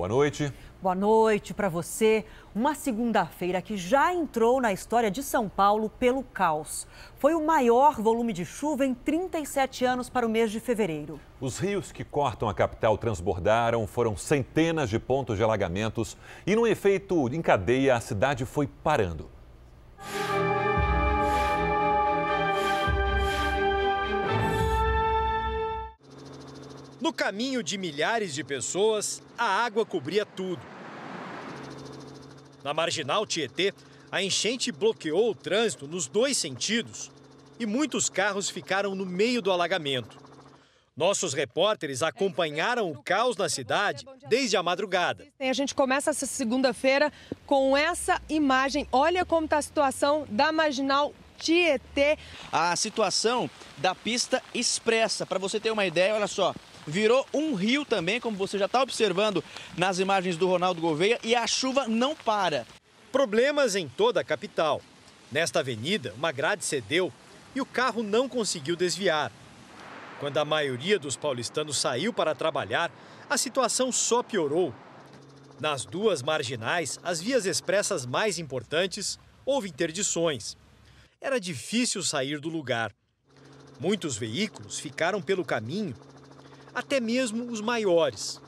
boa noite. Boa noite para você. Uma segunda-feira que já entrou na história de São Paulo pelo caos. Foi o maior volume de chuva em 37 anos para o mês de fevereiro. Os rios que cortam a capital transbordaram, foram centenas de pontos de alagamentos e, num efeito em cadeia, a cidade foi parando. No caminho de milhares de pessoas, a água cobria tudo. Na Marginal Tietê, a enchente bloqueou o trânsito nos dois sentidos e muitos carros ficaram no meio do alagamento. Nossos repórteres acompanharam o caos na cidade desde a madrugada. A gente começa essa segunda-feira com essa imagem. Olha como está a situação da Marginal Tietê. A situação da pista expressa, para você ter uma ideia, olha só. Virou um rio também, como você já está observando nas imagens do Ronaldo Gouveia, e a chuva não para. Problemas em toda a capital. Nesta avenida, uma grade cedeu e o carro não conseguiu desviar. Quando a maioria dos paulistanos saiu para trabalhar, a situação só piorou. Nas duas marginais, as vias expressas mais importantes, houve interdições. Era difícil sair do lugar. Muitos veículos ficaram pelo caminho, até mesmo os maiores.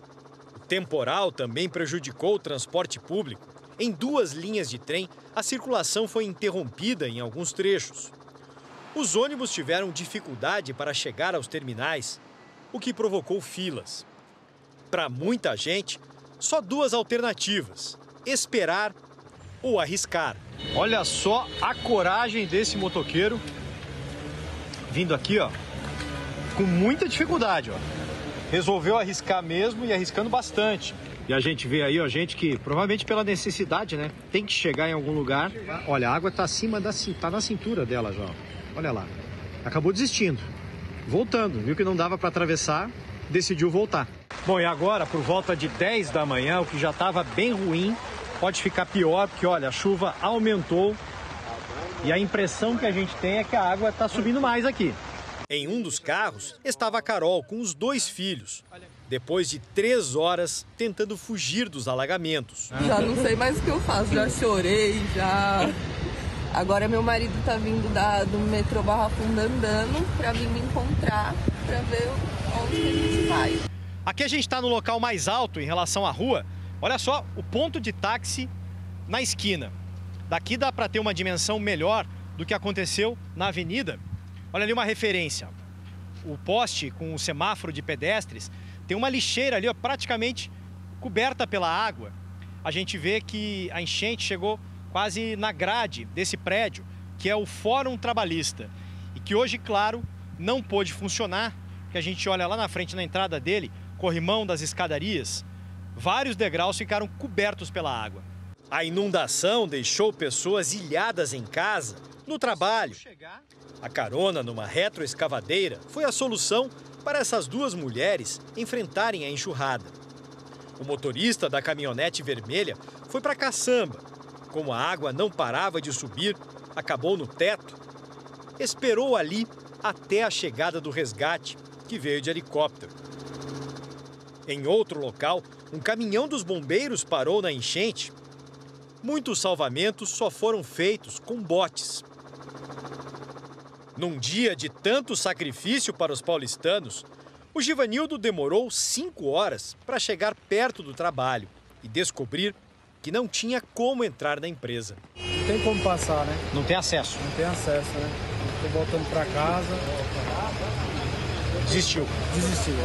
O temporal também prejudicou o transporte público. Em duas linhas de trem, a circulação foi interrompida em alguns trechos. Os ônibus tiveram dificuldade para chegar aos terminais, o que provocou filas. Para muita gente, só duas alternativas: esperar ou arriscar. Olha só a coragem desse motoqueiro vindo aqui, ó, com muita dificuldade, ó. Resolveu arriscar mesmo e arriscando bastante. E a gente vê aí, ó, gente que provavelmente pela necessidade, né, tem que chegar em algum lugar. Olha, a água tá acima tá na cintura dela já, ó. Olha lá. Acabou desistindo. Voltando, viu que não dava para atravessar, decidiu voltar. Bom, e agora, por volta de 10 da manhã, o que já estava bem ruim, pode ficar pior, porque olha, a chuva aumentou e a impressão que a gente tem é que a água está subindo mais aqui. Em um dos carros estava a Carol com os dois filhos, depois de 3 horas tentando fugir dos alagamentos. Já não sei mais o que eu faço, já chorei, já... Agora meu marido tá vindo do metrô Barra Funda andando para vir me encontrar, para ver onde que a gente vai. Aqui a gente está no local mais alto em relação à rua. Olha só o ponto de táxi na esquina. Daqui dá para ter uma dimensão melhor do que aconteceu na avenida. Olha ali uma referência. O poste com o semáforo de pedestres tem uma lixeira ali, ó, praticamente coberta pela água. A gente vê que a enchente chegou quase na grade desse prédio, que é o Fórum Trabalhista. E que hoje, claro, não pôde funcionar, que a gente olha lá na frente, na entrada dele, corrimão das escadarias. Vários degraus ficaram cobertos pela água. A inundação deixou pessoas ilhadas em casa, no trabalho. A carona numa retroescavadeira foi a solução para essas duas mulheres enfrentarem a enxurrada. O motorista da caminhonete vermelha foi para a caçamba. Como a água não parava de subir, acabou no teto. Esperou ali até a chegada do resgate, que veio de helicóptero. Em outro local, um caminhão dos bombeiros parou na enchente. Muitos salvamentos só foram feitos com botes. Num dia de tanto sacrifício para os paulistanos, o Givanildo demorou 5 horas para chegar perto do trabalho e descobrir que não tinha como entrar na empresa. Não tem como passar, né? Não tem acesso. Não tem acesso, né? Estou voltando para casa. Desistiu.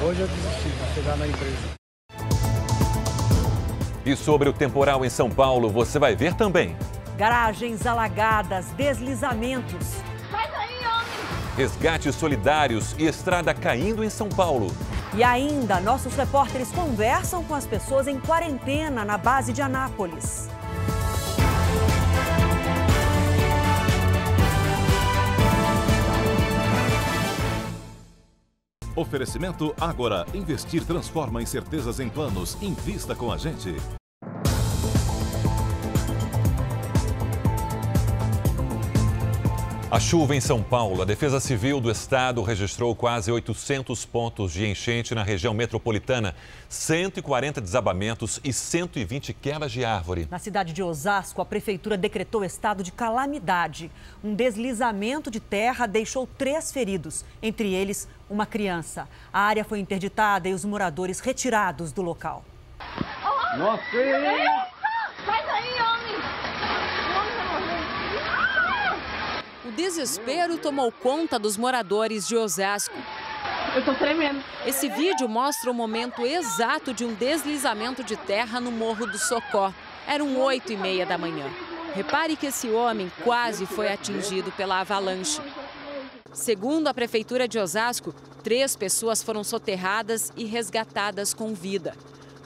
Hoje eu desisti para chegar na empresa. E sobre o temporal em São Paulo, você vai ver também. Garagens alagadas, deslizamentos. Sai daí, homem! Resgates solidários e estrada caindo em São Paulo. E ainda, nossos repórteres conversam com as pessoas em quarentena na base de Anápolis. Oferecimento Ágora. Investir transforma incertezas em planos. Invista com a gente. A chuva em São Paulo. A Defesa Civil do Estado registrou quase 800 pontos de enchente na região metropolitana, 140 desabamentos e 120 quedas de árvore. Na cidade de Osasco, a prefeitura decretou estado de calamidade. Um deslizamento de terra deixou 3 feridos, entre eles uma criança. A área foi interditada e os moradores retirados do local. Nossa! Sai daí, homem! O desespero tomou conta dos moradores de Osasco. Eu tô tremendo. Esse vídeo mostra o momento exato de um deslizamento de terra no Morro do Socó. Eram 8h30 da manhã. Repare que esse homem quase foi atingido pela avalanche. Segundo a Prefeitura de Osasco, 3 pessoas foram soterradas e resgatadas com vida.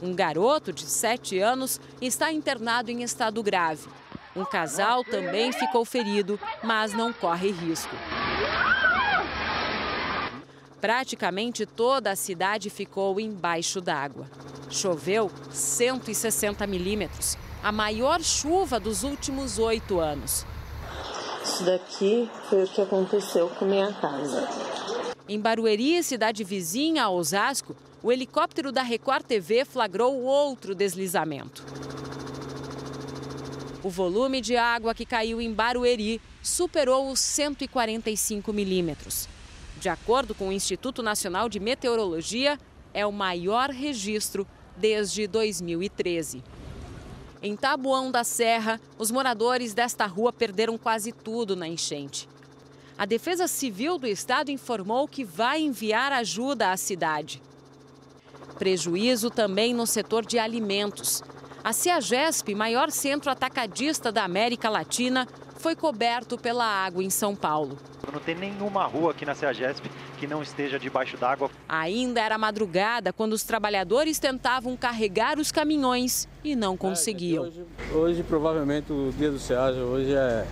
Um garoto de 7 anos está internado em estado grave. Um casal também ficou ferido, mas não corre risco. Praticamente toda a cidade ficou embaixo d'água. Choveu 160 milímetros, a maior chuva dos últimos 8 anos. Isso daqui foi o que aconteceu com minha casa. Em Barueri, cidade vizinha a Osasco, o helicóptero da Record TV flagrou outro deslizamento. O volume de água que caiu em Barueri superou os 145 milímetros. De acordo com o Instituto Nacional de Meteorologia, é o maior registro desde 2013. Em Taboão da Serra, os moradores desta rua perderam quase tudo na enchente. A Defesa Civil do Estado informou que vai enviar ajuda à cidade. Prejuízo também no setor de alimentos. A CEAGESP, maior centro atacadista da América Latina, foi coberto pela água em São Paulo. Não tem nenhuma rua aqui na CEAGESP que não esteja debaixo d'água. Ainda era madrugada quando os trabalhadores tentavam carregar os caminhões e não conseguiam. Hoje provavelmente o dia do CEAGESP hoje é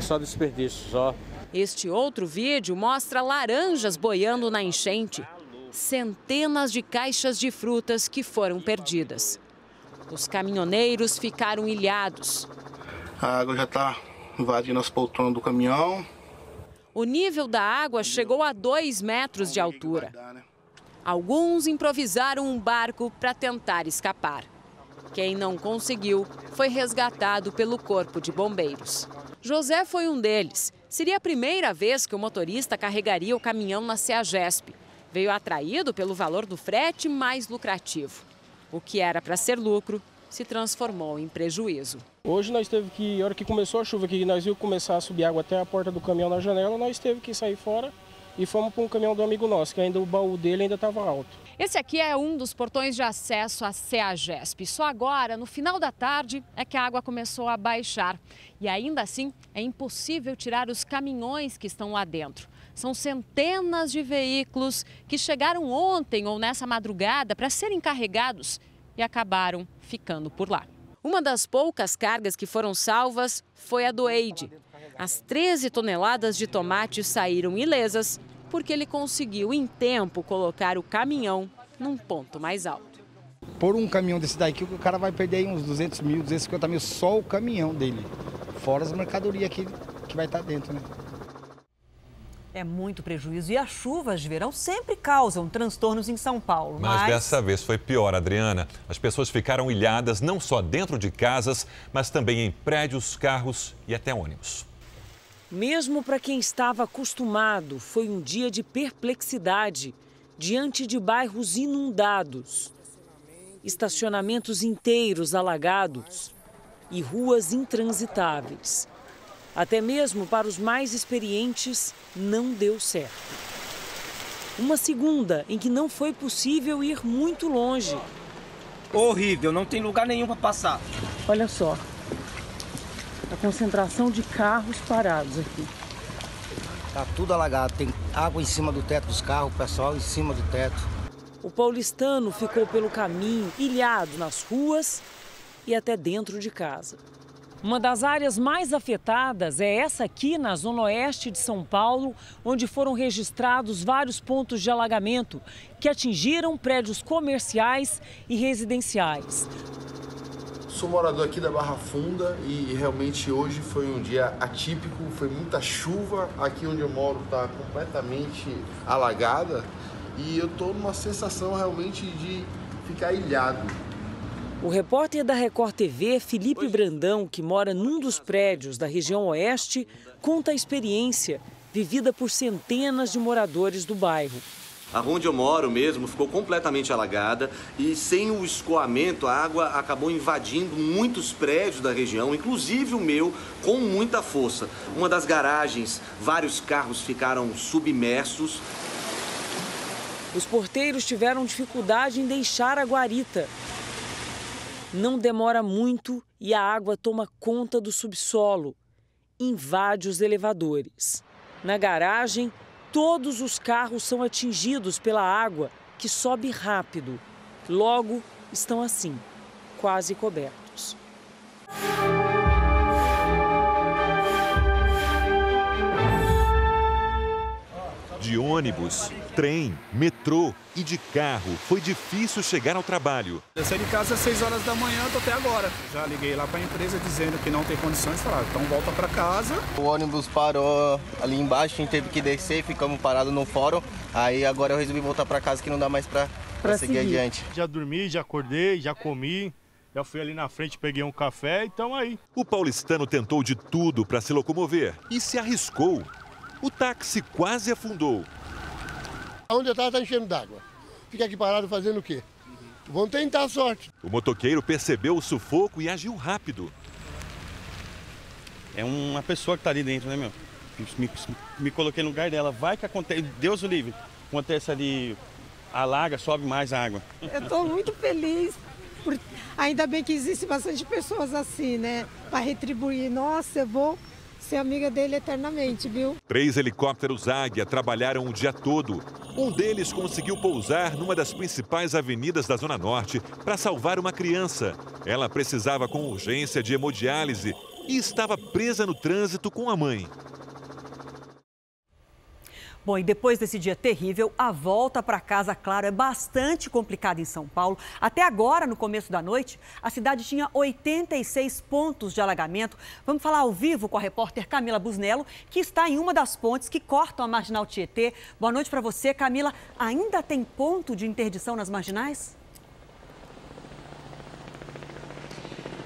só desperdício, só. Este outro vídeo mostra laranjas boiando na enchente. Centenas de caixas de frutas que foram perdidas. Os caminhoneiros ficaram ilhados. A água já está invadindo as poltronas do caminhão. O nível da água chegou a 2 metros de altura. Alguns improvisaram um barco para tentar escapar. Quem não conseguiu foi resgatado pelo Corpo de Bombeiros. José foi um deles. Seria a primeira vez que o motorista carregaria o caminhão na CEAGESP. Veio atraído pelo valor do frete mais lucrativo. O que era para ser lucro se transformou em prejuízo. Hoje nós teve que, na hora que começou a chuva, que nós viu começar a subir água até a porta do caminhão na janela, nós teve que sair fora e fomos para um caminhão do amigo nosso, que ainda o baú dele ainda estava alto. Esse aqui é um dos portões de acesso à CEAGESP. Só agora, no final da tarde, é que a água começou a baixar. E ainda assim, é impossível tirar os caminhões que estão lá dentro. São centenas de veículos que chegaram ontem ou nessa madrugada para serem carregados e acabaram ficando por lá. Uma das poucas cargas que foram salvas foi a do Eide. As 13 toneladas de tomate saíram ilesas porque ele conseguiu em tempo colocar o caminhão num ponto mais alto. Por um caminhão desse daqui, o cara vai perder uns 200 mil, 250 mil só o caminhão dele. Fora as mercadorias que vai estar dentro, né? É muito prejuízo e as chuvas de verão sempre causam transtornos em São Paulo. Mas dessa vez foi pior, Adriana. As pessoas ficaram ilhadas não só dentro de casas, mas também em prédios, carros e até ônibus. Mesmo para quem estava acostumado, foi um dia de perplexidade diante de bairros inundados, estacionamentos inteiros alagados e ruas intransitáveis. Até mesmo para os mais experientes, não deu certo. Uma segunda em que não foi possível ir muito longe. Horrível, não tem lugar nenhum para passar. Olha só, a concentração de carros parados aqui. Tá tudo alagado, tem água em cima do teto dos carros, o pessoal em cima do teto. O paulistano ficou pelo caminho, ilhado nas ruas e até dentro de casa. Uma das áreas mais afetadas é essa aqui na zona oeste de São Paulo, onde foram registrados vários pontos de alagamento que atingiram prédios comerciais e residenciais. sou morador aqui da Barra Funda e realmente hoje foi um dia atípico, foi muita chuva. Aqui onde eu moro está completamente alagada e eu estou numa sensação realmente de ficar ilhado. O repórter da Record TV, Felipe Brandão, que mora num dos prédios da região oeste, conta a experiência vivida por centenas de moradores do bairro. A rua onde eu moro mesmo ficou completamente alagada e sem o escoamento a água acabou invadindo muitos prédios da região, inclusive o meu, com muita força. Uma das garagens, vários carros ficaram submersos. Os porteiros tiveram dificuldade em deixar a guarita. Não demora muito e a água toma conta do subsolo, invade os elevadores. Na garagem, todos os carros são atingidos pela água, que sobe rápido. Logo, estão assim, quase cobertos. De ônibus, trem, metrô e de carro, foi difícil chegar ao trabalho. Eu saí de casa às 6 horas da manhã, tô até agora. Já liguei lá para a empresa dizendo que não tem condições, falaram, então volta para casa. O ônibus parou ali embaixo, a gente teve que descer, ficamos parados no fórum. Aí agora eu resolvi voltar para casa que não dá mais para seguir adiante. Já dormi, já acordei, já comi. Já fui ali na frente, peguei um café e estamos aí. O paulistano tentou de tudo para se locomover e se arriscou. O táxi quase afundou. Onde eu estava está enchendo d'água. Fica aqui parado fazendo o quê? Vamos tentar a sorte. O motoqueiro percebeu o sufoco e agiu rápido. É uma pessoa que está ali dentro, né, meu? Me coloquei no lugar dela. Vai que acontece, Deus o livre. Acontece ali, alaga, sobe mais a água. Eu estou muito feliz. Ainda bem que existe bastante pessoas assim, né? Para retribuir. Nossa, eu vou ser amiga dele eternamente, viu? 3 helicópteros Águia trabalharam o dia todo. Um deles conseguiu pousar numa das principais avenidas da Zona Norte para salvar uma criança. Ela precisava com urgência de hemodiálise e estava presa no trânsito com a mãe. Bom, e depois desse dia terrível, a volta para casa, claro, é bastante complicada em São Paulo. Até agora, no começo da noite, a cidade tinha 86 pontos de alagamento. Vamos falar ao vivo com a repórter Camila Busnello, que está em uma das pontes que cortam a Marginal Tietê. Boa noite para você, Camila. Ainda tem ponto de interdição nas marginais?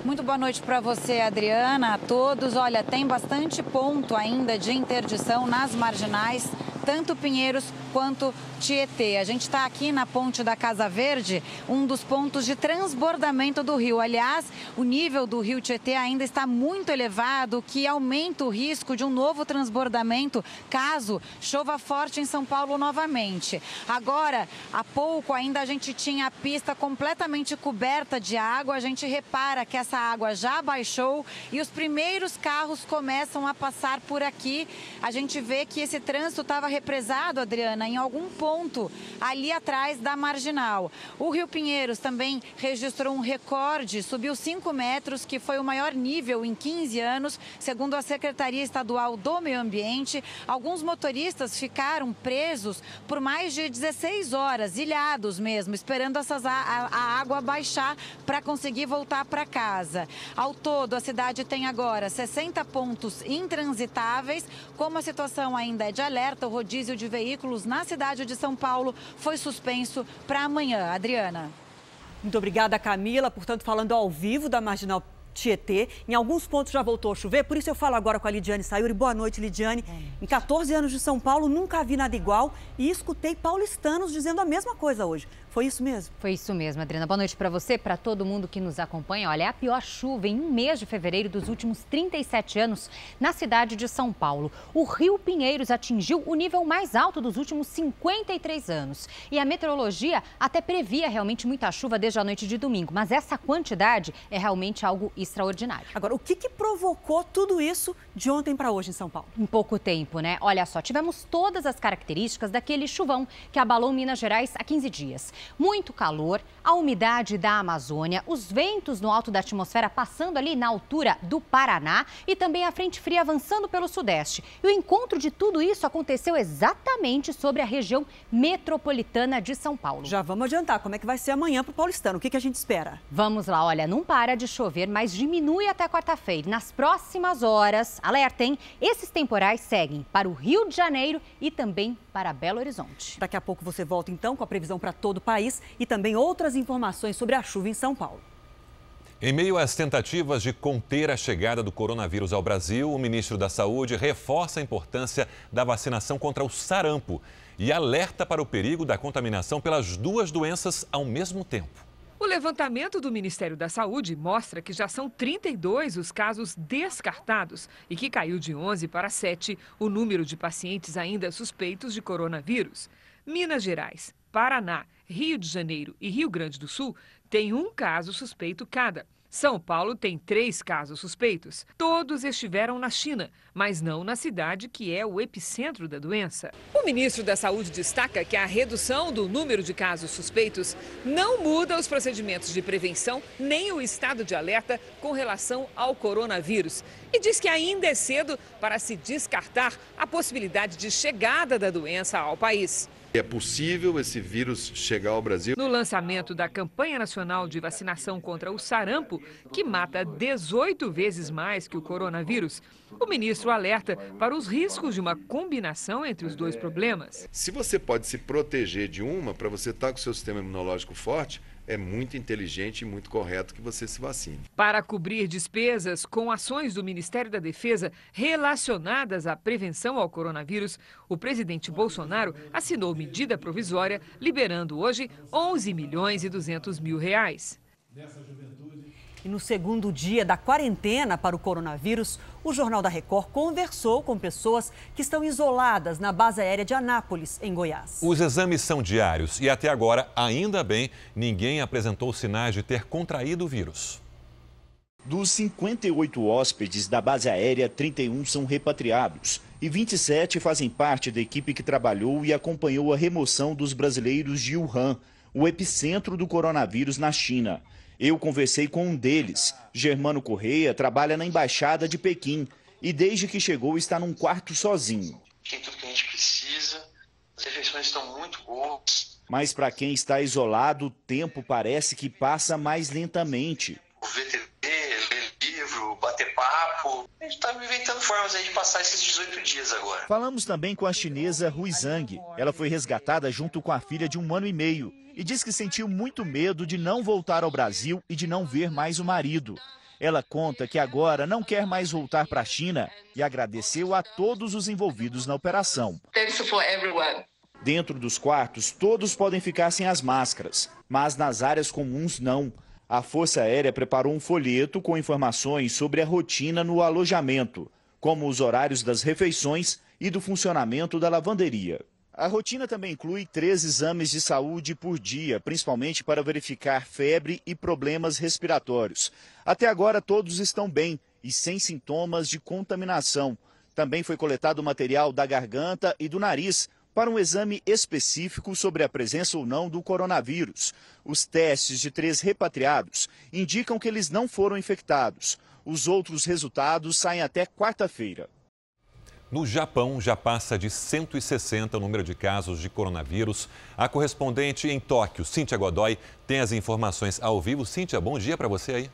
Muito boa noite para você, Adriana, a todos. Olha, tem bastante ponto ainda de interdição nas marginais, tanto Pinheiros quanto Tietê. A gente está aqui na ponte da Casa Verde, um dos pontos de transbordamento do rio. Aliás, o nível do rio Tietê ainda está muito elevado, o que aumenta o risco de um novo transbordamento caso chova forte em São Paulo novamente. Agora, há pouco ainda a gente tinha a pista completamente coberta de água. A gente repara que essa água já baixou e os primeiros carros começam a passar por aqui. A gente vê que esse trânsito estava represado, Adriana, em algum ponto ali atrás da Marginal. O Rio Pinheiros também registrou um recorde, subiu 5 metros, que foi o maior nível em 15 anos, segundo a Secretaria Estadual do Meio Ambiente. Alguns motoristas ficaram presos por mais de 16 horas, ilhados mesmo, esperando a água baixar para conseguir voltar para casa. Ao todo, a cidade tem agora 60 pontos intransitáveis. Como a situação ainda é de alerta, o rodízio de veículos na cidade de São Paulo foi suspenso para amanhã. Adriana. Muito obrigada, Camila. Portanto, falando ao vivo da Marginal Tietê. Em alguns pontos já voltou a chover, por isso eu falo agora com a Lidiane Sayuri. Boa noite, Lidiane. Em 14 anos de São Paulo, nunca vi nada igual e escutei paulistanos dizendo a mesma coisa hoje. Foi isso mesmo? Foi isso mesmo, Adriana. Boa noite para você, para todo mundo que nos acompanha. Olha, é a pior chuva em um mês de fevereiro dos últimos 37 anos na cidade de São Paulo. O Rio Pinheiros atingiu o nível mais alto dos últimos 53 anos. E a meteorologia até previa realmente muita chuva desde a noite de domingo, mas essa quantidade é realmente algo extraordinário. Agora, o que provocou tudo isso de ontem para hoje em São Paulo? Em pouco tempo, né? Olha só, tivemos todas as características daquele chuvão que abalou Minas Gerais há 15 dias. Muito calor, a umidade da Amazônia, os ventos no alto da atmosfera passando ali na altura do Paraná e também a frente fria avançando pelo sudeste. E o encontro de tudo isso aconteceu exatamente sobre a região metropolitana de São Paulo. Já vamos adiantar, como é que vai ser amanhã para o paulistano? O que a gente espera? Vamos lá, olha, não para de chover, mas diminui até quarta-feira. Nas próximas horas, alerta, hein? Esses temporais seguem para o Rio de Janeiro e também para Belo Horizonte. Daqui a pouco você volta então com a previsão para todo o país e também outras informações sobre a chuva em São Paulo. Em meio às tentativas de conter a chegada do coronavírus ao Brasil, o ministro da Saúde reforça a importância da vacinação contra o sarampo e alerta para o perigo da contaminação pelas duas doenças ao mesmo tempo. O levantamento do Ministério da Saúde mostra que já são 32 os casos descartados e que caiu de 11 para 7 o número de pacientes ainda suspeitos de coronavírus. Minas Gerais, Paraná, Rio de Janeiro e Rio Grande do Sul têm um caso suspeito cada. São Paulo tem 3 casos suspeitos. Todos estiveram na China, mas não na cidade que é o epicentro da doença. O ministro da Saúde destaca que a redução do número de casos suspeitos não muda os procedimentos de prevenção nem o estado de alerta com relação ao coronavírus. E diz que ainda é cedo para se descartar a possibilidade de chegada da doença ao país. É possível esse vírus chegar ao Brasil? No lançamento da campanha nacional de vacinação contra o sarampo, que mata 18 vezes mais que o coronavírus, o ministro alerta para os riscos de uma combinação entre os dois problemas. Se você pode se proteger de uma, para você estar com o seu sistema imunológico forte, é muito inteligente e muito correto que você se vacine. Para cobrir despesas com ações do Ministério da Defesa relacionadas à prevenção ao coronavírus, o presidente Bolsonaro assinou medida provisória liberando hoje 11 milhões e 200 mil reais. E no segundo dia da quarentena para o coronavírus, o Jornal da Record conversou com pessoas que estão isoladas na base aérea de Anápolis, em Goiás. Os exames são diários e até agora, ainda bem, ninguém apresentou sinais de ter contraído o vírus. Dos 58 hóspedes da base aérea, 31 são repatriados e 27 fazem parte da equipe que trabalhou e acompanhou a remoção dos brasileiros de Wuhan, o epicentro do coronavírus na China. Eu conversei com um deles. Germano Correia trabalha na Embaixada de Pequim e desde que chegou está num quarto sozinho. Tem tudo que a gente precisa, as refeições estão muito boas. Mas para quem está isolado, o tempo parece que passa mais lentamente. O VTT, ler livro, bater papo, a gente está inventando formas aí de passar esses 18 dias agora. Falamos também com a chinesa Hui Zhang. Ela foi resgatada junto com a filha de 1 ano e meio. E diz que sentiu muito medo de não voltar ao Brasil e de não ver mais o marido. Ela conta que agora não quer mais voltar para a China e agradeceu a todos os envolvidos na operação. Dentro dos quartos, todos podem ficar sem as máscaras, mas nas áreas comuns não. A Força Aérea preparou um folheto com informações sobre a rotina no alojamento, como os horários das refeições e do funcionamento da lavanderia. A rotina também inclui 3 exames de saúde por dia, principalmente para verificar febre e problemas respiratórios. Até agora todos estão bem e sem sintomas de contaminação. Também foi coletado material da garganta e do nariz para um exame específico sobre a presença ou não do coronavírus. Os testes de 3 repatriados indicam que eles não foram infectados. Os outros resultados saem até quarta-feira. No Japão, já passa de 160 o número de casos de coronavírus. A correspondente em Tóquio, Cíntia Godoy, tem as informações ao vivo. Cíntia, bom dia para você aí.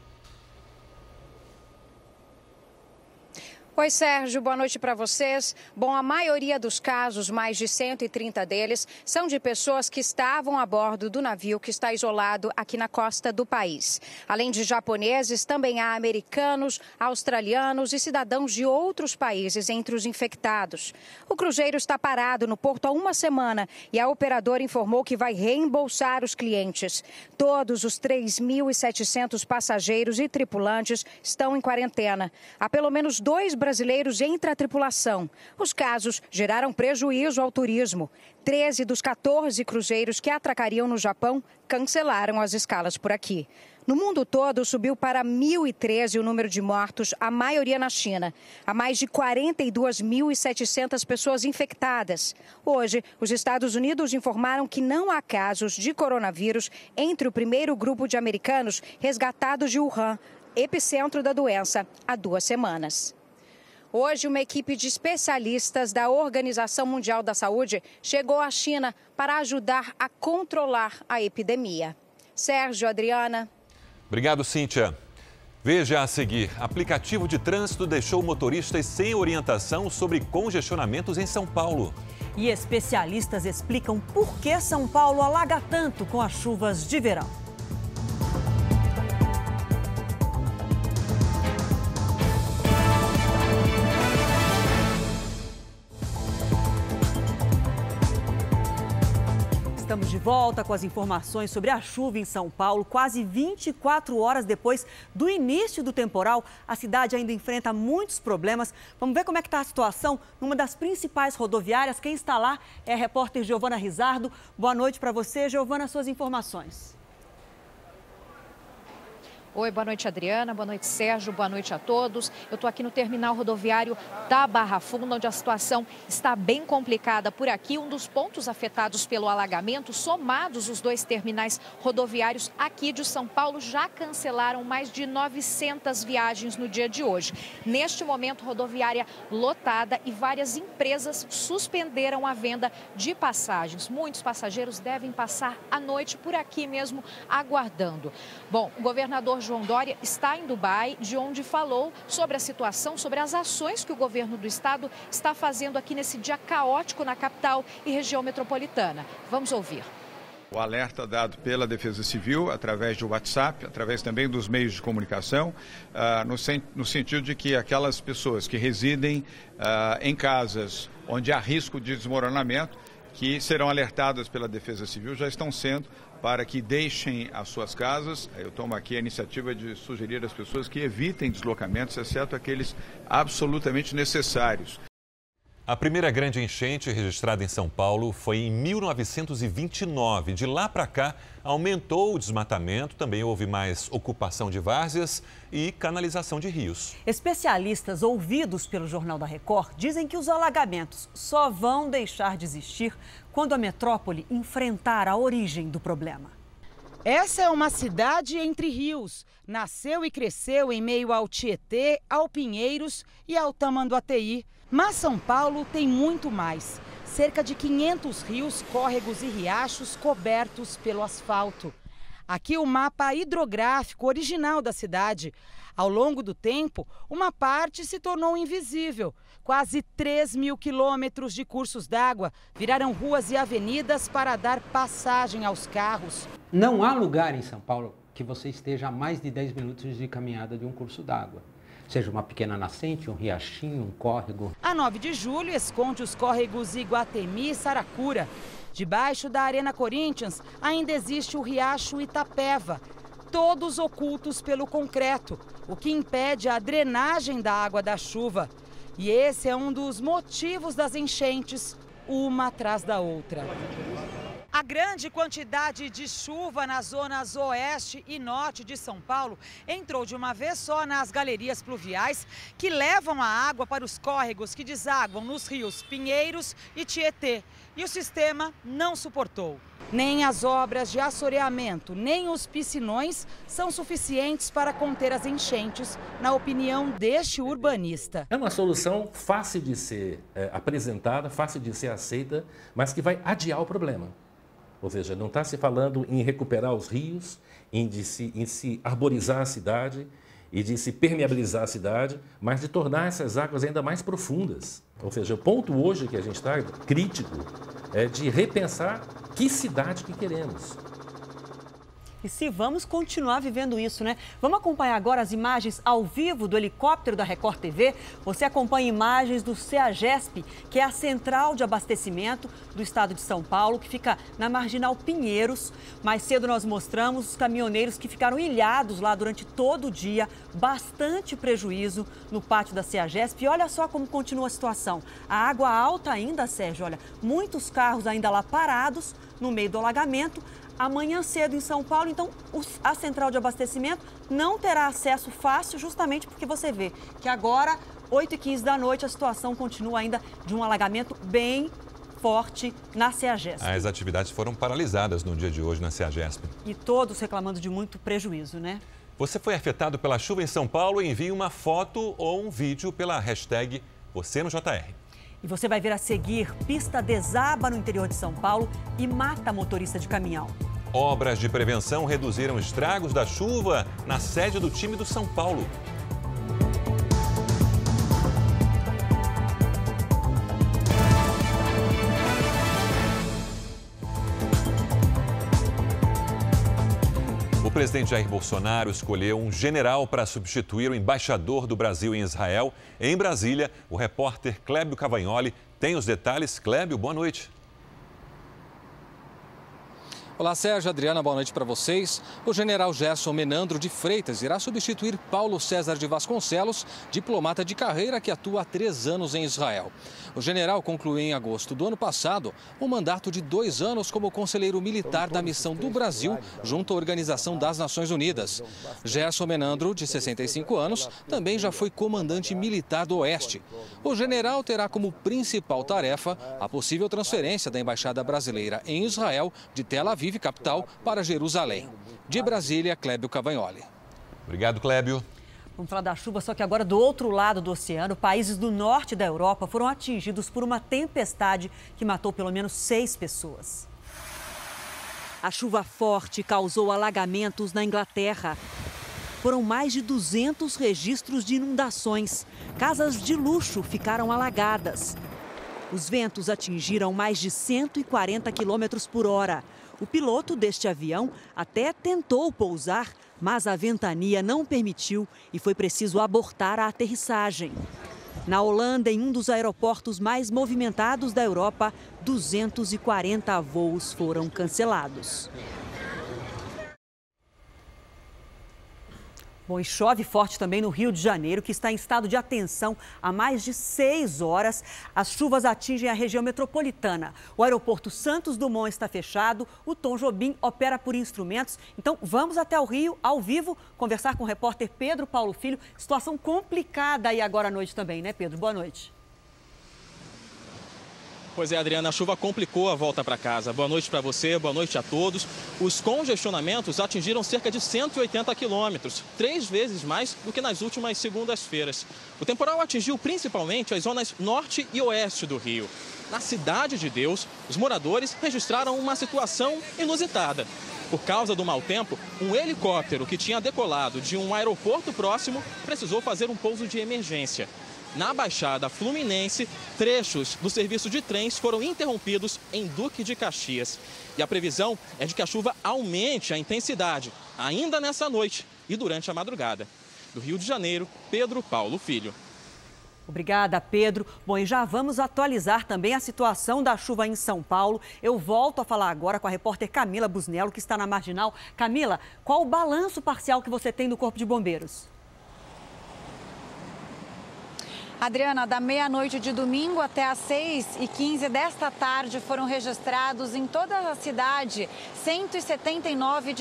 Oi, Sérgio, boa noite para vocês. Bom, a maioria dos casos, mais de 130 deles, são de pessoas que estavam a bordo do navio que está isolado aqui na costa do país. Além de japoneses, também há americanos, australianos e cidadãos de outros países entre os infectados. O cruzeiro está parado no porto há 1 semana e a operadora informou que vai reembolsar os clientes. Todos os 3.700 passageiros e tripulantes estão em quarentena. Há pelo menos 2 brasileiros brasileiros entre a tripulação. Os casos geraram prejuízo ao turismo. 13 dos 14 cruzeiros que atracariam no Japão cancelaram as escalas por aqui. No mundo todo, subiu para 1.013 o número de mortos, a maioria na China. Há mais de 42.700 pessoas infectadas. Hoje, os Estados Unidos informaram que não há casos de coronavírus entre o primeiro grupo de americanos resgatados de Wuhan, epicentro da doença, há 2 semanas. Hoje, uma equipe de especialistas da Organização Mundial da Saúde chegou à China para ajudar a controlar a epidemia. Sérgio, Adriana. Obrigado, Cíntia. Veja a seguir, aplicativo de trânsito deixou motoristas sem orientação sobre congestionamentos em São Paulo. E especialistas explicam por que São Paulo alaga tanto com as chuvas de verão. Estamos de volta com as informações sobre a chuva em São Paulo. Quase 24 horas depois do início do temporal, a cidade ainda enfrenta muitos problemas. Vamos ver como é que está a situação numa das principais rodoviárias. Quem está lá é a repórter Giovana Rizardo. Boa noite para você, Giovana, suas informações. Oi, boa noite, Adriana. Boa noite, Sérgio. Boa noite a todos. Eu estou aqui no terminal rodoviário da Barra Funda, onde a situação está bem complicada por aqui. Um dos pontos afetados pelo alagamento, somados os 2 terminais rodoviários aqui de São Paulo, já cancelaram mais de 900 viagens no dia de hoje. Neste momento, rodoviária lotada e várias empresas suspenderam a venda de passagens. Muitos passageiros devem passar a noite por aqui mesmo, aguardando. Bom, o governador João Dória está em Dubai, de onde falou sobre a situação, sobre as ações que o governo do estado está fazendo aqui nesse dia caótico na capital e região metropolitana. Vamos ouvir. O alerta dado pela Defesa Civil, através do WhatsApp, através também dos meios de comunicação, no sentido de que aquelas pessoas que residem em casas onde há risco de desmoronamento, que serão alertadas pela Defesa Civil, já estão sendo, para que deixem as suas casas. Eu tomo aqui a iniciativa de sugerir às pessoas que evitem deslocamentos, exceto aqueles absolutamente necessários. A primeira grande enchente registrada em São Paulo foi em 1929. De lá para cá, aumentou o desmatamento, também houve mais ocupação de várzeas e canalização de rios. Especialistas ouvidos pelo Jornal da Record dizem que os alagamentos só vão deixar de existir quando a metrópole enfrentar a origem do problema. Essa é uma cidade entre rios. Nasceu e cresceu em meio ao Tietê, ao Pinheiros e ao Tamanduateí. Mas São Paulo tem muito mais. Cerca de 500 rios, córregos e riachos cobertos pelo asfalto. Aqui o mapa hidrográfico original da cidade. Ao longo do tempo, uma parte se tornou invisível. Quase 3.000 quilômetros de cursos d'água viraram ruas e avenidas para dar passagem aos carros. Não há lugar em São Paulo que você esteja a mais de 10 minutos de caminhada de um curso d'água. Seja uma pequena nascente, um riachinho, um córrego. A 9 de julho esconde os córregos Iguatemi e Saracura. Debaixo da Arena Corinthians ainda existe o riacho Itapeva, todos ocultos pelo concreto, o que impede a drenagem da água da chuva. E esse é um dos motivos das enchentes, uma atrás da outra. A grande quantidade de chuva nas zonas oeste e norte de São Paulo entrou de uma vez só nas galerias pluviais que levam a água para os córregos que desaguam nos rios Pinheiros e Tietê. E o sistema não suportou. Nem as obras de assoreamento, nem os piscinões são suficientes para conter as enchentes, na opinião deste urbanista. É uma solução fácil de ser apresentada, fácil de ser aceita, mas que vai adiar o problema. Ou seja, não está se falando em recuperar os rios, em se arborizar a cidade e de se permeabilizar a cidade, mas de tornar essas águas ainda mais profundas. Ou seja, o ponto hoje que a gente está crítico é de repensar que cidade que queremos. E se vamos continuar vivendo isso, né? Vamos acompanhar agora as imagens ao vivo do helicóptero da Record TV. Você acompanha imagens do CEAGESP, que é a central de abastecimento do estado de São Paulo, que fica na Marginal Pinheiros. Mais cedo nós mostramos os caminhoneiros que ficaram ilhados lá durante todo o dia. Bastante prejuízo no pátio da CEAGESP. E olha só como continua a situação. A água alta ainda, Sérgio, olha, muitos carros ainda lá parados no meio do alagamento. Amanhã cedo em São Paulo, então a central de abastecimento não terá acesso fácil, justamente porque você vê que agora, 8h15 da noite, a situação continua ainda de um alagamento bem forte na CEAGESP. As atividades foram paralisadas no dia de hoje na CEAGESP. E todos reclamando de muito prejuízo, né? Você foi afetado pela chuva em São Paulo? Envie uma foto ou um vídeo pela hashtag #VocêNoJR. E você vai ver a seguir: pista desaba no interior de São Paulo e mata motorista de caminhão. Obras de prevenção reduziram estragos da chuva na sede do time do São Paulo. O presidente Jair Bolsonaro escolheu um general para substituir o embaixador do Brasil em Israel. Em Brasília, o repórter Clébio Cavagnoli tem os detalhes. Clébio, boa noite. Olá, Sérgio, Adriana, boa noite para vocês. O general Gerson Menandro de Freitas irá substituir Paulo César de Vasconcelos, diplomata de carreira que atua há 3 anos em Israel. O general concluiu em agosto do ano passado um mandato de 2 anos como conselheiro militar da missão do Brasil junto à Organização das Nações Unidas. Gerson Menandro, de 65 anos, também já foi comandante militar do Oeste. O general terá como principal tarefa a possível transferência da Embaixada Brasileira em Israel de Tel Aviv, capital, para Jerusalém. De Brasília, Clébio Cavagnoli. Obrigado, Clébio. Vamos falar da chuva, só que agora do outro lado do oceano, países do norte da Europa foram atingidos por uma tempestade que matou pelo menos 6 pessoas. A chuva forte causou alagamentos na Inglaterra. Foram mais de 200 registros de inundações. Casas de luxo ficaram alagadas. Os ventos atingiram mais de 140 quilômetros por hora. O piloto deste avião até tentou pousar, mas a ventania não permitiu e foi preciso abortar a aterrissagem. Na Holanda, em um dos aeroportos mais movimentados da Europa, 240 voos foram cancelados. Bom, e chove forte também no Rio de Janeiro, que está em estado de atenção há mais de 6 horas. As chuvas atingem a região metropolitana. O aeroporto Santos Dumont está fechado, o Tom Jobim opera por instrumentos. Então, vamos até o Rio, ao vivo, conversar com o repórter Pedro Paulo Filho. Situação complicada aí agora à noite também, né, Pedro? Boa noite. Pois é, Adriana, a chuva complicou a volta para casa. Boa noite para você, boa noite a todos. Os congestionamentos atingiram cerca de 180 quilômetros, 3 vezes mais do que nas últimas segundas-feiras. O temporal atingiu principalmente as zonas norte e oeste do Rio. Na Cidade de Deus, os moradores registraram uma situação inusitada. Por causa do mau tempo, um helicóptero que tinha decolado de um aeroporto próximo precisou fazer um pouso de emergência. Na Baixada Fluminense, trechos do serviço de trens foram interrompidos em Duque de Caxias. E a previsão é de que a chuva aumente a intensidade ainda nessa noite e durante a madrugada. Do Rio de Janeiro, Pedro Paulo Filho. Obrigada, Pedro. Bom, e já vamos atualizar também a situação da chuva em São Paulo. Eu volto a falar agora com a repórter Camila Busnello, que está na Marginal. Camila, qual o balanço parcial que você tem do Corpo de Bombeiros? Adriana, da meia-noite de domingo até às 6h15 desta tarde foram registrados em toda a cidade 179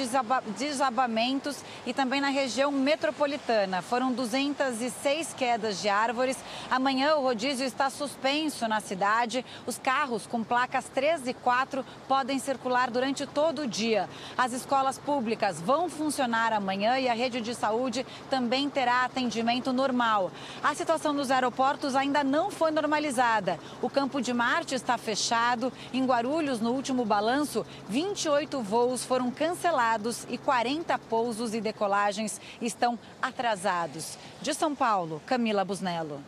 desabamentos e também na região metropolitana. Foram 206 quedas de árvores. Amanhã o rodízio está suspenso na cidade. Os carros com placas 3 e 4 podem circular durante todo o dia. As escolas públicas vão funcionar amanhã e a rede de saúde também terá atendimento normal. A situação dos aeroportos ainda não foi normalizada. O Campo de Marte está fechado. Em Guarulhos, no último balanço, 28 voos foram cancelados e 40 pousos e decolagens estão atrasados. De São Paulo, Camila Busnello.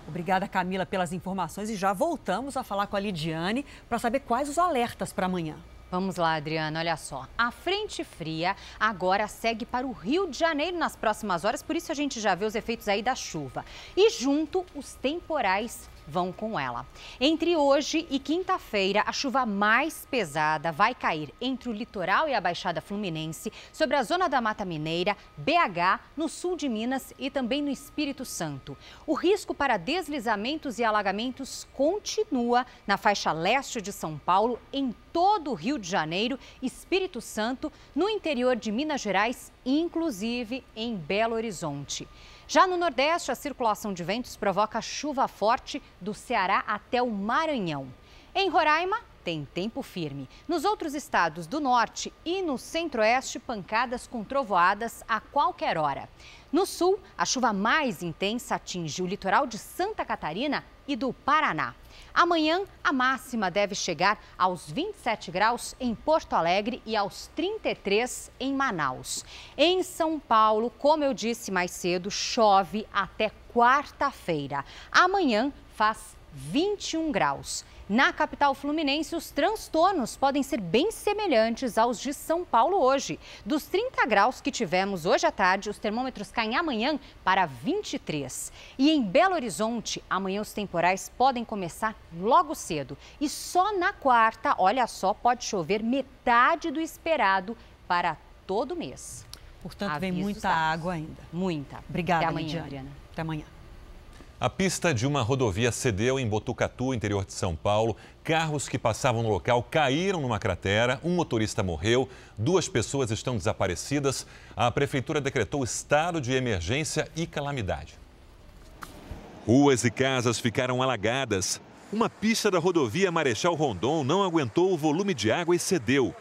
Obrigada, Camila, pelas informações. E já voltamos a falar com a Lidiane para saber quais os alertas para amanhã. Vamos lá, Adriana, olha só. A frente fria agora segue para o Rio de Janeiro nas próximas horas, por isso a gente já vê os efeitos aí da chuva. E junto, os temporais vão com ela. Entre hoje e quinta-feira, a chuva mais pesada vai cair entre o litoral e a Baixada Fluminense, sobre a zona da Mata Mineira, BH, no sul de Minas e também no Espírito Santo. O risco para deslizamentos e alagamentos continua na faixa leste de São Paulo, em todo o Rio de Janeiro, Espírito Santo, no interior de Minas Gerais, inclusive em Belo Horizonte. Já no Nordeste, a circulação de ventos provoca chuva forte do Ceará até o Maranhão. Em Roraima, tem tempo firme. Nos outros estados do Norte e no Centro-Oeste, pancadas com trovoadas a qualquer hora. No Sul, a chuva mais intensa atinge o litoral de Santa Catarina e do Paraná. Amanhã, a máxima deve chegar aos 27 graus em Porto Alegre e aos 33 em Manaus. Em São Paulo, como eu disse mais cedo, chove até quarta-feira. Amanhã faz 21 graus. Na capital fluminense, os transtornos podem ser bem semelhantes aos de São Paulo hoje. Dos 30 graus que tivemos hoje à tarde, os termômetros caem amanhã para 23. E em Belo Horizonte, amanhã os temporais podem começar logo cedo. E só na quarta, olha só, pode chover metade do esperado para todo o mês. Portanto, vem muita água ainda. Muita. Obrigada, Até amanhã, Lidiane. Adriana. Até amanhã. A pista de uma rodovia cedeu em Botucatu, interior de São Paulo. Carros que passavam no local caíram numa cratera, um motorista morreu, 2 pessoas estão desaparecidas. A prefeitura decretou estado de emergência e calamidade. Ruas e casas ficaram alagadas. Uma pista da rodovia Marechal Rondon não aguentou o volume de água e cedeu.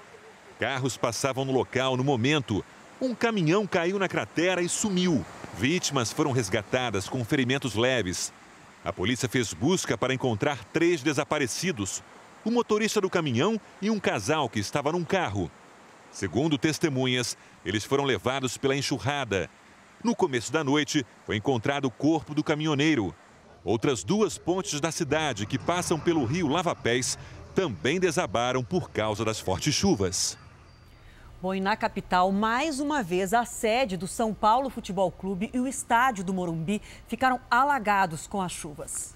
Carros passavam no local no momento. Um caminhão caiu na cratera e sumiu. Vítimas foram resgatadas com ferimentos leves. A polícia fez busca para encontrar 3 desaparecidos: o motorista do caminhão e um casal que estava num carro. Segundo testemunhas, eles foram levados pela enxurrada. No começo da noite, foi encontrado o corpo do caminhoneiro. Outras 2 pontes da cidade que passam pelo rio Lava-Pés também desabaram por causa das fortes chuvas. Bom, e na capital, mais uma vez, a sede do São Paulo Futebol Clube e o estádio do Morumbi ficaram alagados com as chuvas.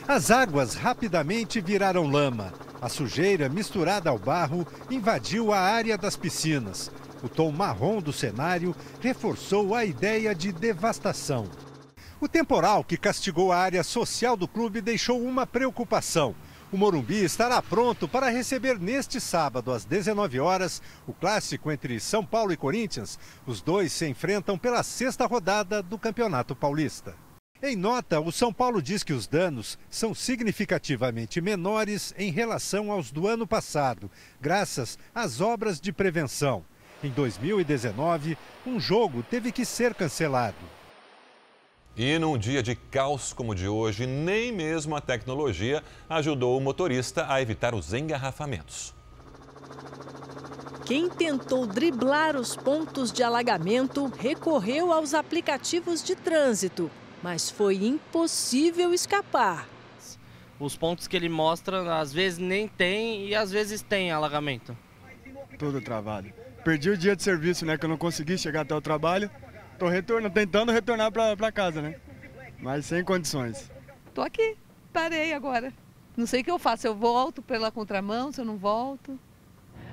As águas rapidamente viraram lama. A sujeira misturada ao barro invadiu a área das piscinas. O tom marrom do cenário reforçou a ideia de devastação. O temporal que castigou a área social do clube deixou uma preocupação. O Morumbi estará pronto para receber neste sábado, às 19 horas, o clássico entre São Paulo e Corinthians. Os dois se enfrentam pela 6ª rodada do Campeonato Paulista. Em nota, o São Paulo diz que os danos são significativamente menores em relação aos do ano passado, graças às obras de prevenção. Em 2019, um jogo teve que ser cancelado. E num dia de caos como o de hoje, nem mesmo a tecnologia ajudou o motorista a evitar os engarrafamentos. Quem tentou driblar os pontos de alagamento recorreu aos aplicativos de trânsito, mas foi impossível escapar. Os pontos que ele mostra, às vezes nem tem e às vezes tem alagamento. Tudo travado. Perdi o dia de serviço, né, que eu não consegui chegar até o trabalho. Estou tentando retornar para casa, né? Mas sem condições. Estou aqui, parei agora. Não sei o que eu faço, eu volto pela contramão, se eu não volto.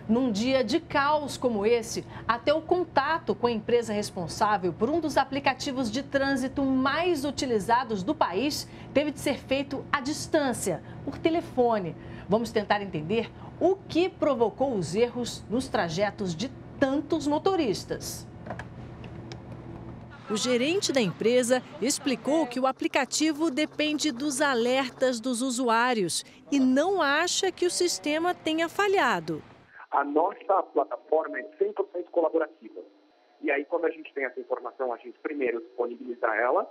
Num dia de caos como esse, até o contato com a empresa responsável por um dos aplicativos de trânsito mais utilizados do país teve de ser feito à distância, por telefone. Vamos tentar entender o que provocou os erros nos trajetos de tantos motoristas. O gerente da empresa explicou que o aplicativo depende dos alertas dos usuários e não acha que o sistema tenha falhado. A nossa plataforma é 100% colaborativa. E aí, quando a gente tem essa informação, a gente primeiro disponibiliza ela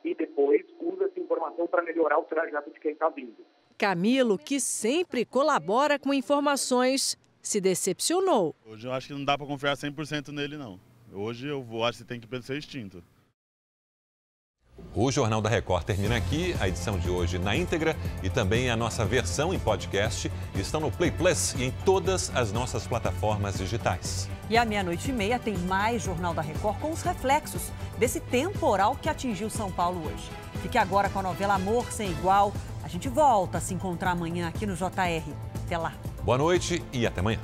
e depois usa essa informação para melhorar o trajeto de quem está vindo. Camilo, que sempre colabora com informações, se decepcionou. Hoje eu acho que não dá para confiar 100% nele, não. Hoje eu acho que tem que ser extinto. O Jornal da Record termina aqui. A edição de hoje na íntegra e também a nossa versão em podcast estão no Play Plus e em todas as nossas plataformas digitais. E à 00:30 tem mais Jornal da Record com os reflexos desse temporal que atingiu São Paulo hoje. Fique agora com a novela Amor Sem Igual. A gente volta a se encontrar amanhã aqui no JR. Até lá. Boa noite e até amanhã.